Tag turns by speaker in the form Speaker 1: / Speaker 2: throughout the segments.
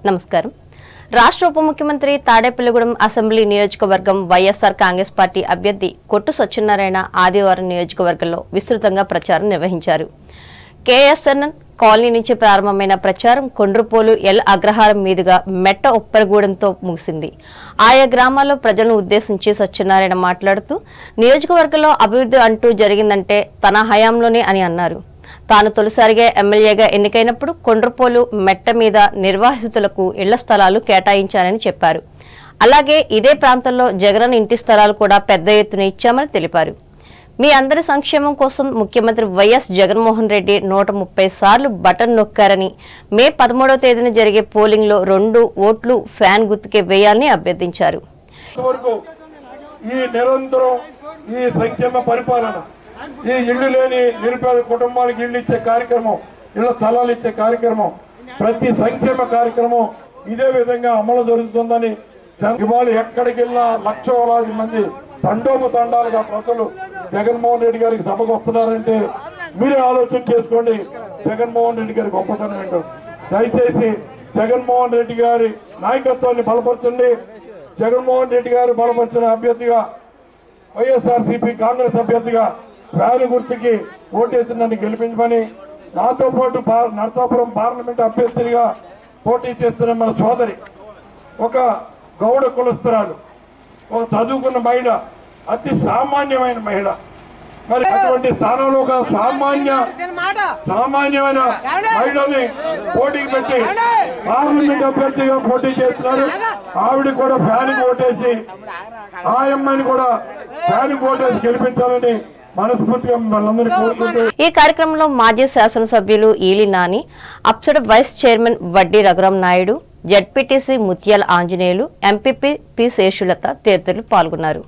Speaker 1: నమస్కారం. రాష్ట్ర ఉప ముఖ్యమంత్రి తాడేపల్లిగూడెం అసెంబ్లీ నియోజకవర్గం వైఎస్ఆర్ కాంగ్రెస్ పార్టీ అభ్యర్థి కొట్టు సత్యనారాయణ ఆదివారం నియోజకవర్గంలో విస్తృతంగా ప్రచారం నిర్వహించారు. కేఎస్ఎన్ కాలనీ నుంచి ప్రారంభమైన ప్రచారం కొండ్రుపోలు ఎల్ అగ్రహారం మీదుగా మెట్ట ఉప్పరగూడెంతో ముగిసింది. ఆయా గ్రామాల్లో ప్రజలను ఉద్దేశించి సత్యనారాయణ మాట్లాడుతూ నియోజకవర్గంలో అభివృద్ధి అంటూ జరిగిందంటే తన హయాంలోనే అని అన్నారు. తాను తొలిసారిగా ఎమ్మెల్యేగా ఎన్నికైనప్పుడు కొండ్రుపోలు మెట్ట మీద నిర్వాసితులకు ఇళ్ల స్థలాలు కేటాయించానని చెప్పారు. అలాగే ఇదే ప్రాంతంలో జగన్ ఇంటి స్థలాలు కూడా పెద్ద ఎత్తున ఇచ్చామని తెలిపారు. మీ అందరి సంక్షేమం కోసం ముఖ్యమంత్రి వైఎస్ జగన్మోహన్ రెడ్డి 130 సార్లు బటన్ నొక్కారని మే 13వ తేదీన జరిగే పోలింగ్ లో 2 ఓట్లు ఫ్యాన్ గుర్తుకే వేయాలని అభ్యర్థించారు.
Speaker 2: ఈ ఇళ్లు లేని నిరుపేద కుటుంబాలకు ఇళ్లు ఇచ్చే కార్యక్రమం, ఇళ్ల స్థలాలు ఇచ్చే కార్యక్రమం, ప్రతి సంక్షేమ కార్యక్రమం ఇదే విధంగా అమలు జరుగుతుందని ఇవాళ ఎక్కడికి వెళ్ళినా లక్షలాది మంది తండోపతండాలుగా ప్రజలు జగన్మోహన్ రెడ్డి గారికి సభకు వస్తున్నారంటే మీరే ఆలోచన చేసుకోండి. జగన్మోహన్ రెడ్డి గారి గొప్పతనం ఏంటో. దయచేసి జగన్మోహన్ రెడ్డి గారి నాయకత్వాన్ని బలపరచండి. జగన్మోహన్ రెడ్డి గారు బలపరిచిన అభ్యర్థిగా వైఎస్ఆర్సీపీ కాంగ్రెస్ అభ్యర్థిగా ఫ్యాన్ గుర్తుకి ఓటేసి నన్ను గెలిపించమని, నాతో పాటు నరసాపురం పార్లమెంట్ అభ్యర్థిగా పోటీ చేస్తున్న మన సోదరి ఒక గౌడ కులస్తురాలు, ఒక చదువుకున్న మహిళ, అతి సామాన్యమైన మహిళ, మరి అటువంటి స్థానంలో ఒక సామాన్యమైన మహిళని పోటీకి పెట్టి పార్లమెంట్ అభ్యర్థిగా పోటీ చేస్తున్నారు. ఆవిడ కూడా ఫ్యాన్ ఓటేసి ఆ అమ్మాయిని కూడా ఫ్యాన్ ఓటేసి గెలిపించాలని మనస్ఫూర్తిగా మనందరినీ కోరుకుంటూ
Speaker 1: ఈ కార్యక్రమంలో మాజీ శాసనసభ్యులు ఈలి నాని, అప్సడ వైస్ చైర్మన్ వడ్డీ రఘురాం నాయుడు, జడ్పీటీసీ ముత్యాల ఆంజనేయులు, ఎంపీపీ పి శేషులత తదితరులు పాల్గొన్నారు.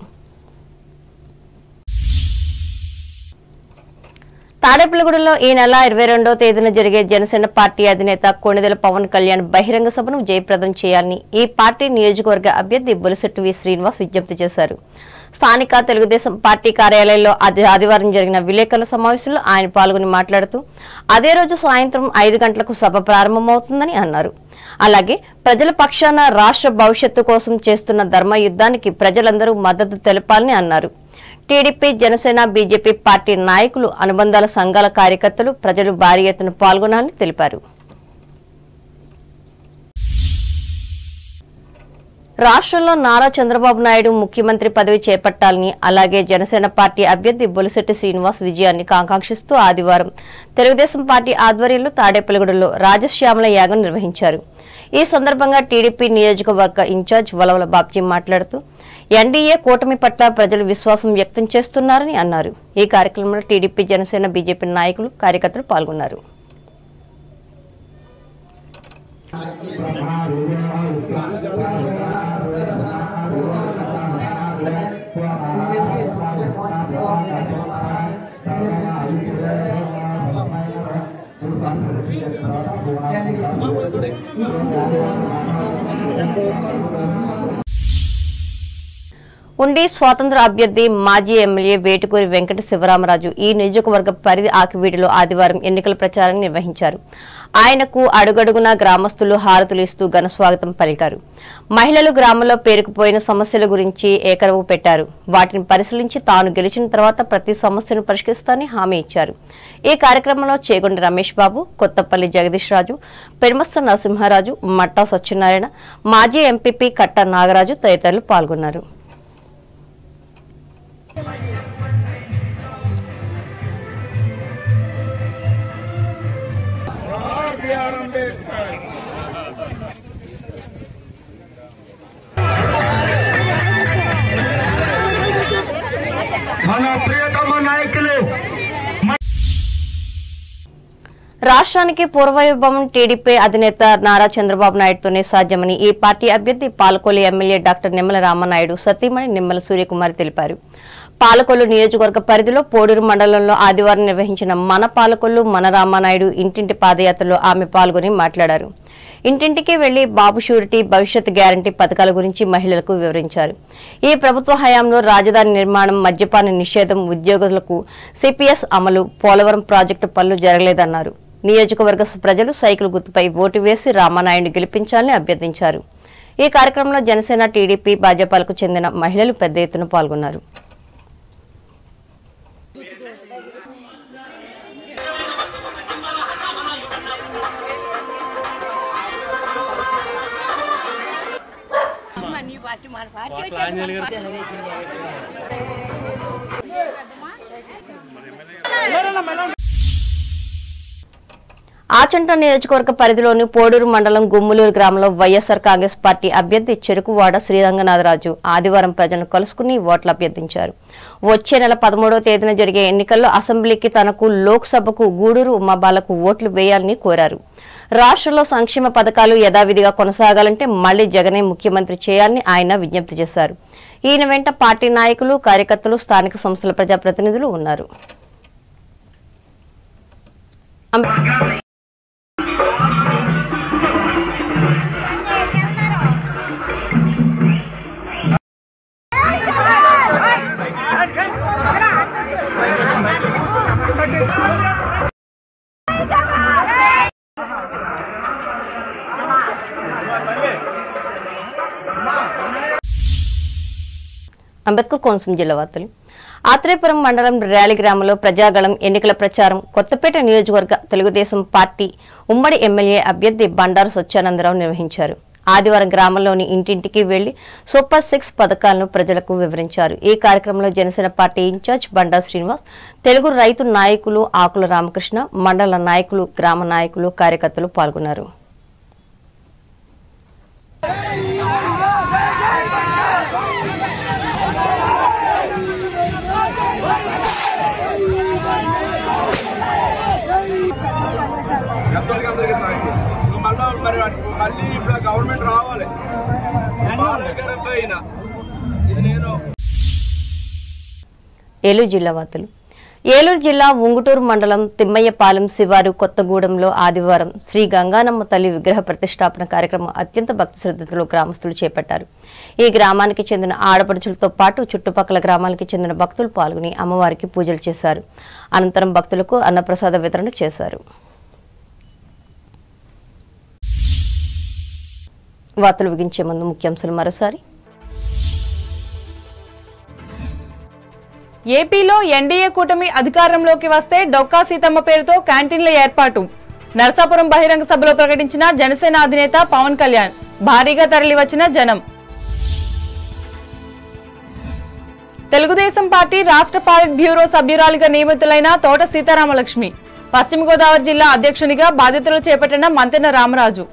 Speaker 1: తాడేపల్లిగూడెంలో ఈ నెల 22వ తేదీన జరిగే జనసేన పార్టీ అధినేత కొణిదెల పవన్ కళ్యాణ్ బహిరంగ సభను జయప్రదం చేయాలని ఈ పార్టీ నియోజకవర్గ అభ్యర్థి బొలిశెట్టి వి శ్రీనివాస్ విజ్ఞప్తి చేశారు. స్థానిక తెలుగుదేశం పార్టీ కార్యాలయంలో ఆదివారం జరిగిన విలేకరుల సమావేశంలో ఆయన పాల్గొని మాట్లాడుతూ అదే రోజు సాయంత్రం 5 గంటలకు సభ ప్రారంభమవుతుందని అన్నారు. అలాగే ప్రజల పక్షాన రాష్ట్ర భవిష్యత్తు కోసం చేస్తున్న ధర్మ యుద్ధానికి ప్రజలందరూ మద్దతు తెలపాలని అన్నారు. టీడీపీ, జనసేన, బీజేపీ పార్టీ నాయకులు, అనుబంధాల సంఘాల కార్యకర్తలు, ప్రజలు భారీ ఎత్తున పాల్గొనాలని తెలిపారు. రాష్ట్రంలో నారా చంద్రబాబు నాయుడు ముఖ్యమంత్రి పదవి చేపట్టాలని, అలాగే జనసేన పార్టీ అభ్యర్థి బొలిశెట్టి శ్రీనివాస్ విజయాన్ని ఆకాంక్షిస్తూ ఆదివారం తెలుగుదేశం పార్టీ ఆధ్వర్యంలో తాడేపల్లిగూడెంలో రాజశ్యామల యాగం నిర్వహించారు. ఈ సందర్భంగా టీడీపీ నియోజకవర్గ ఇన్ఛార్జ్ వలవల బాబ్జీ మాట్లాడుతూ ఎన్డీఏ కూటమి పట్ల ప్రజలు విశ్వాసం వ్యక్తం చేస్తున్నారని అన్నారు. ఈ కార్యక్రమంలో టీడీపీ, జనసేన, బీజేపీ నాయకులు, కార్యకర్తలు పాల్గొన్నారు. ఉండి స్వాతంత్ర అభ్యర్థి మాజీ ఎమ్మెల్యే వేటుకూరి వెంకట శివరామరాజు ఈ నియోజకవర్గ పరిధి ఆకివీడిలో ఆదివారం ఎన్నికల ప్రచారాన్ని నిర్వహించారు. ఆయనకు అడుగడుగునా గ్రామస్తులు హారతులు ఇస్తూ ఘన స్వాగతం పలికారు. మహిళలు గ్రామంలో పేరుకుపోయిన సమస్యల గురించి ఏకరవు పెట్టారు. వాటిని పరిశీలించి తాను గెలిచిన తర్వాత ప్రతి సమస్యను పరిష్కరిస్తానని హామీ ఇచ్చారు. ఈ కార్యక్రమంలో చేగొండ రమేష్ బాబు, కొత్తపల్లి జగదీష్ రాజు, పెరుమస్త నరసింహారాజు, మట్టా సత్యనారాయణ, మాజీ ఎంపీపీ కట్ట నాగరాజు తదితరులు పాల్గొన్నారు. రాష్ట్రానికి పూర్వవైభవం టీడీపీ అధినేత నారా చంద్రబాబు నాయుడుతోనే సాధ్యమని ఈ పార్టీ అభ్యర్థి పాలకొల్లు ఎమ్మెల్యే డాక్టర్ నిమ్మల రామనాయుడు సతీమణి నిమ్మల సూర్యకుమారి తెలిపారు. పాలకొల్లు నియోజకవర్గ పరిధిలో పోడూరు మండలంలో ఆదివారం నిర్వహించిన మన పాలకొల్లు మన రామనాయుడు ఇంటింటి పాదయాత్రలో ఆమె పాల్గొని మాట్లాడారు. ఇంటింటికి వెళ్లి బాబు షూరిటీ, భవిష్యత్ గ్యారంటీ పథకాల గురించి మహిళలకు వివరించారు. ఈ ప్రభుత్వ హయాంలో రాజధాని నిర్మాణం, మద్యపాన నిషేధం, ఉద్యోగులకు సిపిఎస్ అమలు, పోలవరం ప్రాజెక్టు పనులు జరగలేదన్నారు. నియోజకవర్గ ప్రజలు సైకిల్ గుర్తుపై ఓటు వేసి రామానాయుడిని గెలిపించాలని అభ్యర్థించారు. ఈ కార్యక్రమంలో జనసేన, టీడీపీ, భాజపాలకు చెందిన మహిళలు పెద్ద ఎత్తున పాల్గొన్నారు. ఆచంట నియోజకవర్గ పరిధిలోని పోడూరు మండలం గుమ్మలూరు గ్రామంలో వైఎస్ఆర్ కాంగ్రెస్ పార్టీ అభ్యర్థి చెరుకువాడ శ్రీరంగనాథరాజు ఆదివారం ప్రజలను కలుసుకుని ఓట్లు అభ్యర్థించారు. వచ్చే నెల 13వ తేదీన జరిగే ఎన్నికల్లో అసెంబ్లీకి తనకు, లోక్సభకు గూడూరు ఉమాబాలకు ఓట్లు వేయాలని కోరారు. రాష్ట్రంలో సంక్షేమ పథకాలు యథావిధిగా కొనసాగాలంటే మళ్లీ జగనే ముఖ్యమంత్రి చేయాలని ఆయన విజ్ఞప్తి చేశారు. ఈయన వెంట పార్టీ నాయకులు, కార్యకర్తలు, స్థానిక సంస్థల ప్రజాప్రతినిధులు ఉన్నారు. అంబేద్కర్ కోనసీమ జిల్లా వార్తలు. ఆత్రేయపురం మండలం ర్యాలీ గ్రామంలో ప్రజాగళం ఎన్నికల ప్రచారం కొత్తపేట నియోజకవర్గ తెలుగుదేశం పార్టీ ఉమ్మడి ఎమ్మెల్యే అభ్యర్థి బండారు సత్యానందరావు నిర్వహించారు. ఆదివారం గ్రామంలోని ఇంటింటికి వెళ్లి సూపర్ 6 పథకాలను ప్రజలకు వివరించారు. ఈ కార్యక్రమంలో జనసేన పార్టీ ఇన్ఛార్జ్ బండా శ్రీనివాస్, తెలుగు రైతు నాయకులు ఆకుల రామకృష్ణ, మండల నాయకులు, గ్రామ నాయకులు, కార్యకర్తలు పాల్గొన్నారు.
Speaker 3: మళ్ళీ ఇప్పుడు గవర్నమెంట్ రావాలి.
Speaker 1: ఏలూరు జిల్లా వార్తలు. ఏలూరు జిల్లా ఉంగుటూరు మండలం తిమ్మయ్యపాలెం శివారు కొత్తగూడెంలో ఆదివారం శ్రీ గంగానమ్మ తల్లి విగ్రహ ప్రతిష్టాపన కార్యక్రమం అత్యంత భక్తి శ్రద్ధలతో గ్రామస్తులు చేపట్టారు. ఈ గ్రామానికి చెందిన ఆడపడుచులతో పాటు చుట్టుపక్కల గ్రామాలకు చెందిన భక్తులు పాల్గొని అమ్మవారికి పూజలు చేశారు. అనంతరం భక్తులకు అన్నప్రసాద వితరణ చేశారు. వార్తలు ముగించే ముందు ముఖ్యాంశాలు మరోసారి.
Speaker 4: ఏపీలో ఎన్డీఏ కూటమి అధికారంలోకి వస్తే డొక్కా సీతమ్మ పేరుతో క్యాంటీన్ల ఏర్పాటు. నరసాపురం బహిరంగ సభలో ప్రకటించిన జనసేన అధినేత పవన్ కళ్యాణ్. భారీగా తరలివచ్చిన జనం. తెలుగుదేశం పార్టీ రాష్ట్ర పాలిట్ బ్యూరో సభ్యురాలిగా నియమితులైన తోట సీతారామలక్ష్మి. పశ్చిమ గోదావరి జిల్లా అధ్యక్షునిగా బాధ్యతలు చేపట్టిన మంతెన రామరాజు.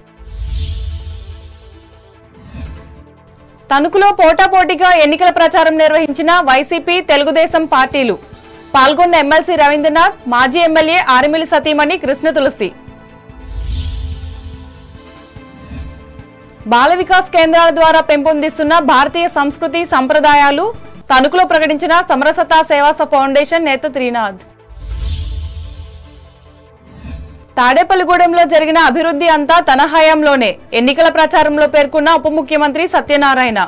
Speaker 4: తణుకులో పోటాపోటీగా ఎన్నికల ప్రచారం నిర్వహించిన వైసీపీ, తెలుగుదేశం పార్టీలు. పాల్గొన్న ఎమ్మెల్సీ రవీంద్రనాథ్, మాజీ ఎమ్మెల్యే ఆరిమిలి సతీమణి కృష్ణ తులసి. బాల వికాస్ కేంద్రాల ద్వారా పెంపొందిస్తున్న భారతీయ సంస్కృతి సంప్రదాయాలు. తణుకులో ప్రకటించిన సమరసతా సేవాస ఫౌండేషన్ నేత త్రినాథ్. తాడేపల్లిగూడెంలో జరిగిన అభివృద్ధి అంతా తన హయాంలోనే. ఎన్నికల ప్రచారంలో పేర్కొన్న ఉప ముఖ్యమంత్రి సత్యనారాయణ.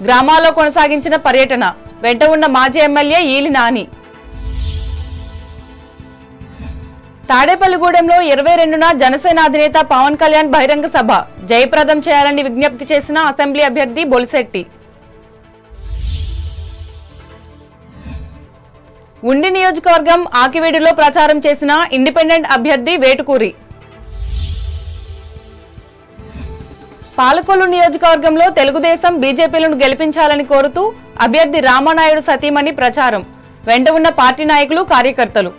Speaker 4: గ్రామాల్లో కొనసాగించిన పర్యటన. వెంట ఉన్న మాజీ ఎమ్మెల్యే ఈలి నాని. తాడేపల్లిగూడెంలో 22న జనసేన అధినేత పవన్ కళ్యాణ్ బహిరంగ సభ. జయప్రదం చేయాలని విజ్ఞప్తి చేసిన అసెంబ్లీ అభ్యర్థి బొలిశెట్టి. ఉండి నియోజకవర్గం ఆకివీడులో ప్రచారం చేసిన ఇండిపెండెంట్ అభ్యర్థి వేటుకూరి. పాలకొల్లు నియోజకవర్గంలో తెలుగుదేశం, బీజేపీలను గెలిపించాలని కోరుతూ అభ్యర్థి రామానాయుడు సతీమణి ప్రచారం. వెంట ఉన్న పార్టీ నాయకులు, కార్యకర్తలు.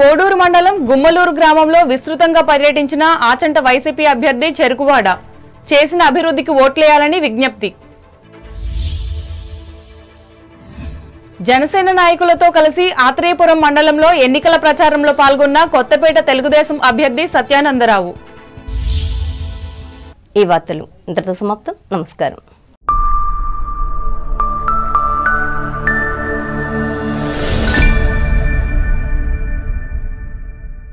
Speaker 4: పోడూరు మండలం గుమ్మలూరు గ్రామంలో విస్తృతంగా పర్యటించిన ఆచంట వైసీపీ అభ్యర్థి చెరుకువాడ. చేసిన అభివృద్ధికి ఓట్లేయాలని విజ్ఞప్తి. జనసేన నాయకులతో కలిసి ఆత్రేయపురం మండలంలో ఎన్నికల ప్రచారంలో పాల్గొన్న కొత్తపేట తెలుగుదేశం అభ్యర్థి సత్యానందరావు.
Speaker 1: ఈ వార్తలు ఇంతటితో సమాప్తం. నమస్కారం.